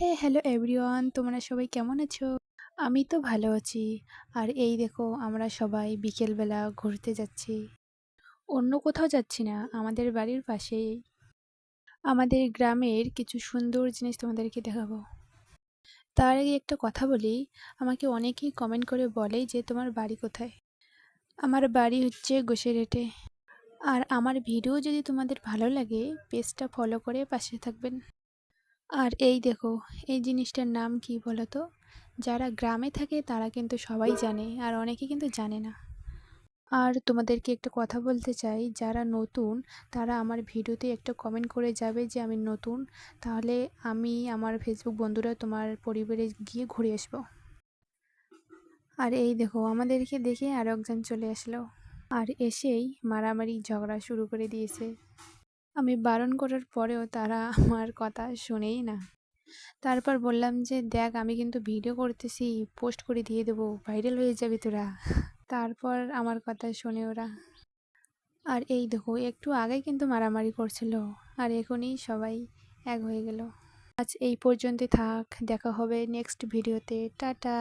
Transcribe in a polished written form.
Hello everyone, তোমরা সবাই কেমন আছো? আমি তো ভালো আছি। আর এই দেখো, আমরা সবাই বিকেলবেলা ঘুরতে যাচ্ছি। অন্য কোথাও যাচ্ছি না, আমাদের বাড়ির পাশেই। আমাদের গ্রামের কিছু সুন্দর জিনিস তোমাদেরকে দেখাবো। তার আগে একটা কথা বলি, আমাকে অনেকেই কমেন্ট করে বলে যে তোমার বাড়ি কোথায়। আমার বাড়ি হচ্ছে গোসাইরহাটে। আর আমার ভিডিও যদি তোমাদের ভালো লাগে, পেজটা ফলো করে পাশে থাকবেন। আর এই দেখো, এই জিনিসটার নাম কি বলো তো? যারা গ্রামে থাকে তারা কিন্তু সবাই জানে, আর অনেকে কিন্তু জানে না। আর তোমাদেরকে একটা কথা বলতে চাই, যারা নতুন তারা আমার ভিডিওতে একটা কমেন্ট করে যাবে যে আমি নতুন, তাহলে আমি আমার ফেসবুক বন্ধুরা তোমার পরিবারে গিয়ে ঘুরে আসবো। আর এই দেখো, আমাদেরকে দেখে আরো একজন চলে আসলো। আর এসেই মারামারি ঝগড়া শুরু করে দিয়েছে। আমি বারণ করার পরেও তারা আমার কথা শোনেই না। তারপর বললাম যে দেখ, আমি কিন্তু ভিডিও করতেছি, পোস্ট করে দিয়ে দেবো, ভাইরাল হয়ে যাবি তোরা। তারপর আমার কথা শোনে ওরা। আর এই দেখো, একটু আগে কিন্তু মারামারি করছিল, আর এখনই সবাই এক হয়ে গেল। আজ এই পর্যন্তই থাক, দেখা হবে নেক্সট ভিডিওতে। টাটা।